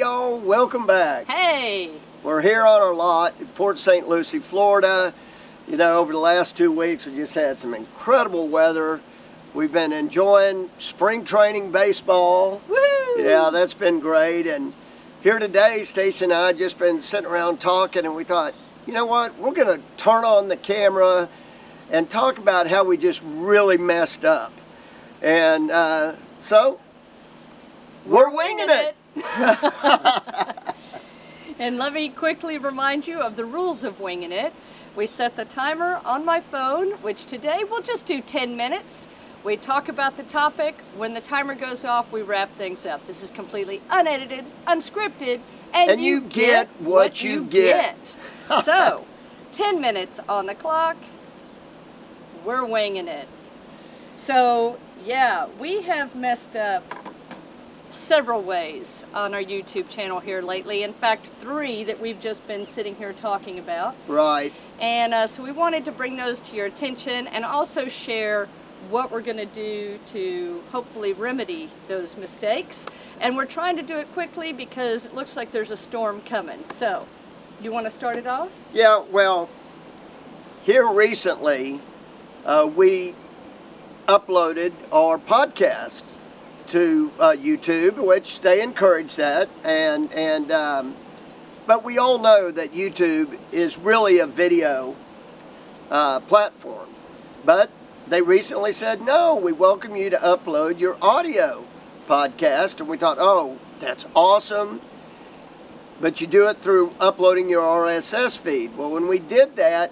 y'all, welcome back. Hey! We're here on our lot in Port St. Lucie, Florida. You know, over the last 2 weeks, we just had some incredible weather. We've been enjoying spring training baseball. Woo! Yeah, that's been great. And here today, Stacie and I just been sitting around talking, and we thought, you know what, we're going to turn on the camera and talk about how we just really messed up. And so, we're winging it. And let me quickly remind you of the rules of Wingin' It. We set the timer on my phone, which today we'll just do 10 minutes. We talk about the topic. When the timer goes off, we wrap things up. This is completely unedited, unscripted, and you get what you get. So, 10 minutes on the clock. We're winging it. So, yeah, we have messed up several ways on our YouTube channel here lately. In fact, 3 that we've just been sitting here talking about. Right. And so we wanted to bring those to your attention and also share what we're going to do to hopefully remedy those mistakes. And we're trying to do it quickly because it looks like there's a storm coming. So, you want to start it off? Yeah, well, here recently, we uploaded our podcast to YouTube, which they encourage that, but we all know that YouTube is really a video platform. But they recently said, no, we welcome you to upload your audio podcast, and we thought, oh, that's awesome. But you do it through uploading your RSS feed. Well, when we did that,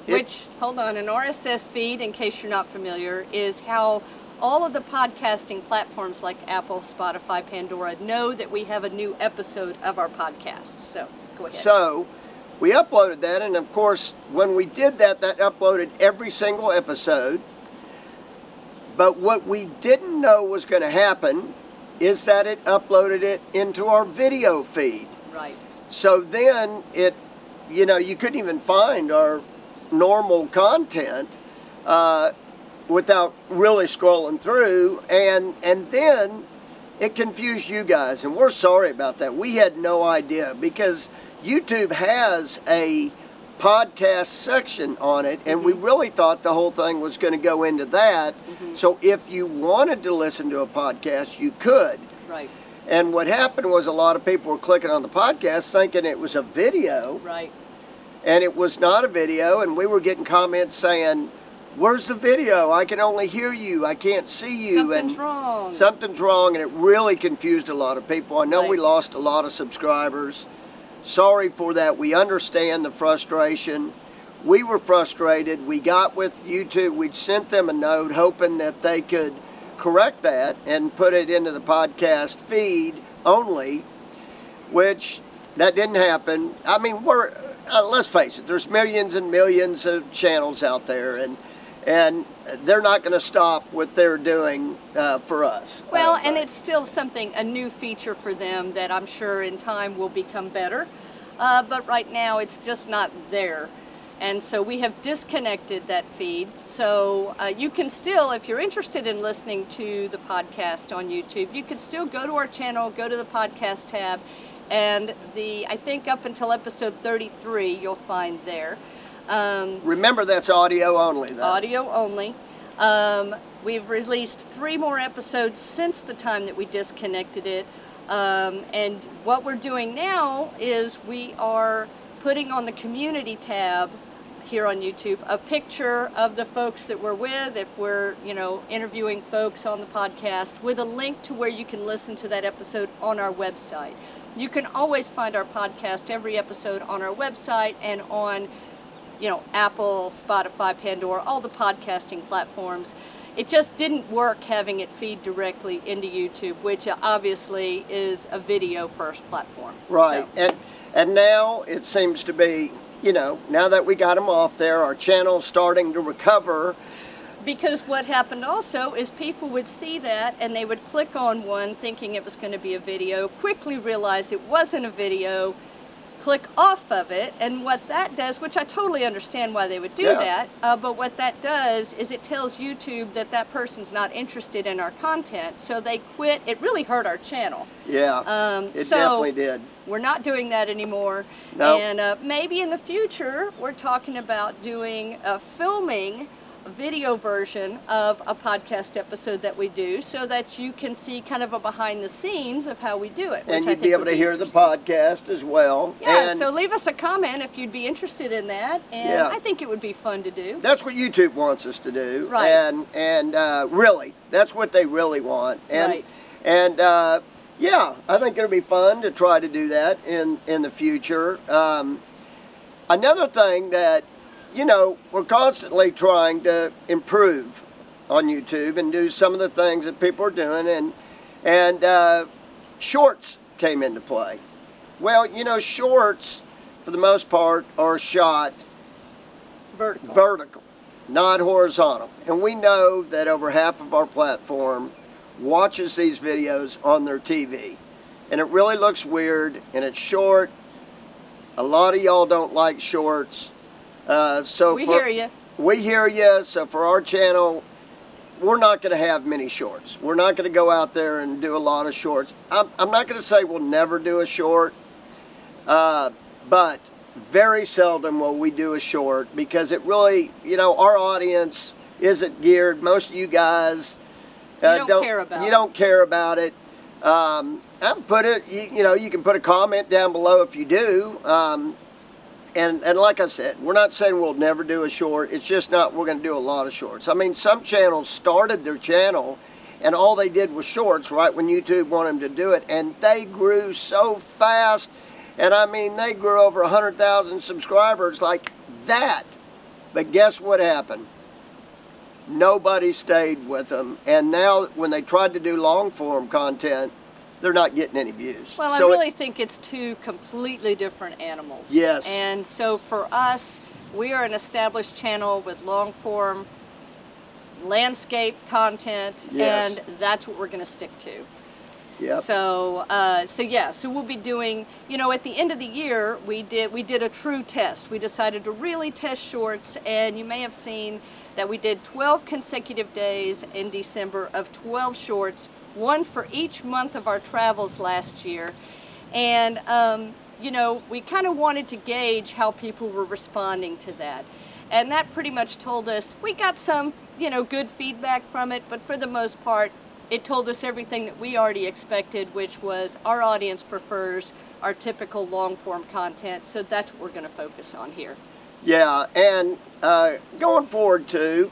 Which, hold on, an RSS feed, in case you're not familiar, is how all of the podcasting platforms like Apple, Spotify, Pandora know that we have a new episode of our podcast. So, go ahead. So, we uploaded that, and of course, when we did that, that uploaded every single episode. But what we didn't know was going to happen is that it uploaded it into our video feed. Right. So then you couldn't even find our normal content without really scrolling through, and then it confused you guys, and we're sorry about that. We had no idea, because YouTube has a podcast section on it, and we really thought the whole thing was going to go into that. So if you wanted to listen to a podcast, you could. Right. And what happened was a lot of people were clicking on the podcast thinking it was a video. Right. And it was not a video, and we were getting comments saying, where's the video? I can only hear you. I can't see you. Something's wrong. Something's wrong, and it really confused a lot of people. I know Right. we lost a lot of subscribers. Sorry for that. We understand the frustration. We were frustrated. We got with YouTube. We sent them a note hoping that they could correct that and put it into the podcast feed only, which that didn't happen. I mean, let's face it, there's millions and millions of channels out there, and they're not going to stop what they're doing for us. Well, and it's still a new feature for them that I'm sure in time will become better. But right now it's just not there. And so we have disconnected that feed. So you can still, if you're interested in listening to the podcast on YouTube, you can still go to our channel, go to the podcast tab, and I think up until episode 33 you'll find there. Remember, that's audio only, though. Audio only. We've released 3 more episodes since the time that we disconnected it. And what we're doing now is we are putting on the community tab here on YouTube a picture of the folks that we're with, if we're, interviewing folks on the podcast, with a link to where you can listen to that episode on our website. You can always find our podcast, every episode, on our website and on Apple, Spotify, Pandora, all the podcasting platforms. It just didn't work having it feed directly into YouTube, which obviously is a video first platform. Right. So. And now it seems to be, now that we got them off there, our channel's starting to recover. Because what happened also is people would see that and they would click on one thinking it was going to be a video, quickly realize it wasn't a video, click off of it, and what that does, which I totally understand why they would do that, but what that does is it tells YouTube that that person's not interested in our content, so they quit. It really hurt our channel. Yeah, it definitely did. We're not doing that anymore. No. And maybe in the future, we're talking about doing filming a video version of a podcast episode that we do, so that you can see kind of a behind the scenes of how we do it. And you'd be able to hear the podcast as well. Yeah, and so leave us a comment if you'd be interested in that, and I think it would be fun to do. That's what YouTube wants us to do. Right. And really, that's what they really want. And, Right. And yeah, I think it'll be fun to try to do that in the future. Another thing that, you know, we're constantly trying to improve on YouTube and do some of the things that people are doing, and shorts came into play. Well, you know, shorts, for the most part, are shot vertical, not horizontal. And we know that over half of our platform watches these videos on their TV. And it really looks weird, and it's short. A lot of y'all don't like shorts. We hear you. We hear you. So for our channel, we're not going to have many shorts. We're not going to go out there and do a lot of shorts. I'm not going to say we'll never do a short, but very seldom will we do a short, because it really, you know, our audience isn't geared. Most of you guys don't care about it. You don't care about it. I've put it. You know, you can put a comment down below if you do. And like I said, we're not saying we'll never do a short. It's just not, we're going to do a lot of shorts. I mean, some channels started their channel and all they did was shorts right when YouTube wanted them to do it. And they grew so fast. And I mean, they grew over 100,000 subscribers like that. But guess what happened? Nobody stayed with them. And now when they tried to do long form content, they're not getting any views. Well, so I really think it's two completely different animals. Yes. And so for us, we are an established channel with long form landscape content, Yes. and that's what we're going to stick to. Yep. So we'll be doing, you know, at the end of the year, we did a true test. We decided to really test shorts, and you may have seen that we did 12 consecutive days in December of 12 shorts, one for each month of our travels last year. And, you know, we kind of wanted to gauge how people were responding to that. And that pretty much told us, we got some, you know, good feedback from it, but for the most part, it told us everything that we already expected, which was our audience prefers our typical long form content. So that's what we're going to focus on here. Yeah, and going forward too,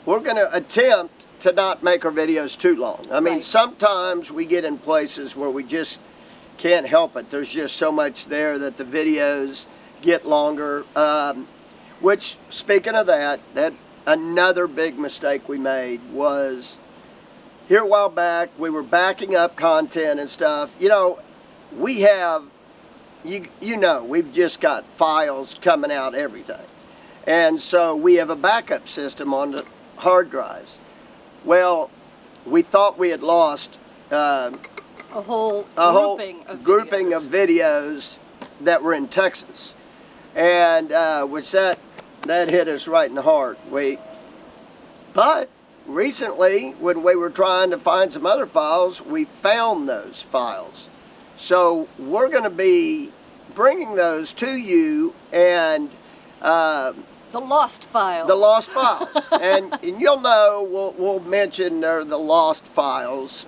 we're going to attempt to not make our videos too long. I mean, Right. sometimes we get in places where we just can't help it. There's just so much there that the videos get longer. Which, speaking of that another big mistake we made was, here a while back, we were backing up content and stuff. You know, we have, you know, we've just got files coming out, everything. And so we have a backup system on the hard drives. Well, we thought we had lost A whole grouping of videos that were in Texas, and which that hit us right in the heart. But recently, when we were trying to find some other files, we found those files. So we're going to be bringing those to you, and The lost files. the lost files. and you'll know, we'll mention the lost files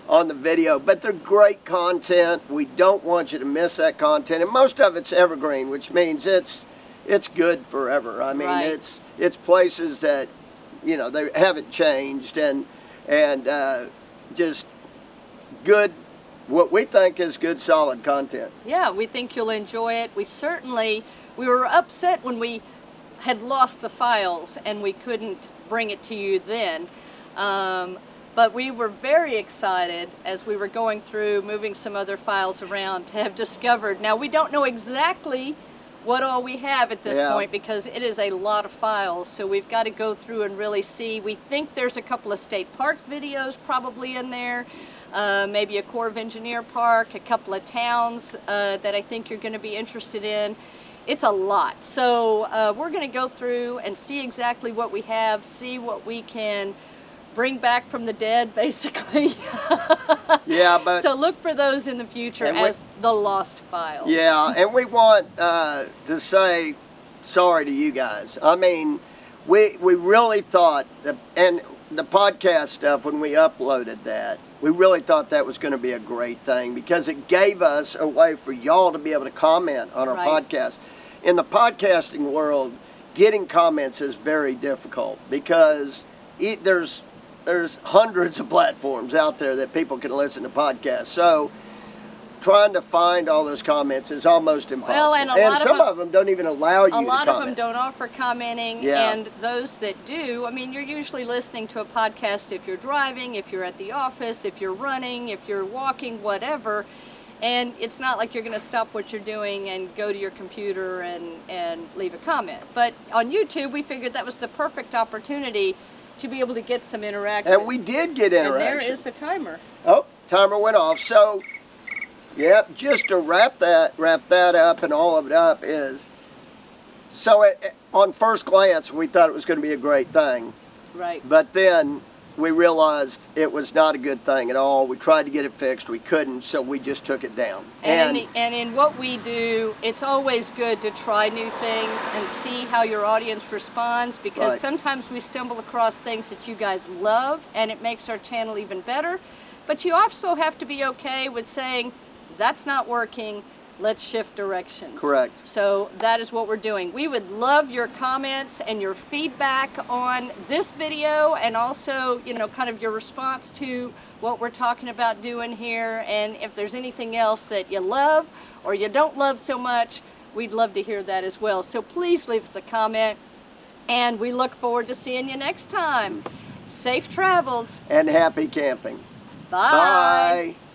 on the video, but they're great content. We don't want you to miss that content, and most of it's evergreen, which means it's good forever. I mean, Right. it's places that, you know, they haven't changed, and just good, what we think is good, solid content. Yeah, we think you'll enjoy it. We were upset when we had lost the files and we couldn't bring it to you then. But we were very excited as we were going through, moving some other files around, to have discovered. Now, we don't know exactly what all we have at this point, because it is a lot of files, so we've got to go through and really see. We think there's a couple of state park videos probably in there. maybe a Corps of Engineer park, a couple of towns that I think you're going to be interested in. It's a lot. So we're going to go through and see exactly what we have, see what we can bring back from the dead, basically. Yeah, but so look for those in the future as the Lost Files. Yeah, and we want to say sorry to you guys. I mean, we really thought, and the podcast stuff, when we uploaded that, we really thought that was going to be a great thing because it gave us a way for y'all to be able to comment on our podcast. In the podcasting world, getting comments is very difficult because there's hundreds of platforms out there that people can listen to podcasts. So trying to find all those comments is almost impossible. Well, and some of them don't even allow you to comment. A lot of them don't offer commenting, and those that do, I mean, you're usually listening to a podcast if you're driving, if you're at the office, if you're running, if you're walking, whatever. And it's not like you're going to stop what you're doing and go to your computer and leave a comment. But on YouTube, we figured that was the perfect opportunity to be able to get some interaction. And we did get interaction. And there is the timer. Oh, timer went off. So, yep, just to wrap that up and all of it up is, so on first glance, we thought it was going to be a great thing. Right. But then we realized it was not a good thing at all. We tried to get it fixed. We couldn't, so we just took it down. And in what we do, it's always good to try new things and see how your audience responds, because sometimes we stumble across things that you guys love, and it makes our channel even better. But you also have to be okay with saying, that's not working, let's shift directions. Correct. So that is what we're doing. We would love your comments and your feedback on this video, and also, you know, kind of your response to what we're talking about doing here. And if there's anything else that you love or you don't love so much, we'd love to hear that as well. So please leave us a comment, and we look forward to seeing you next time. Safe travels. And happy camping. Bye. Bye.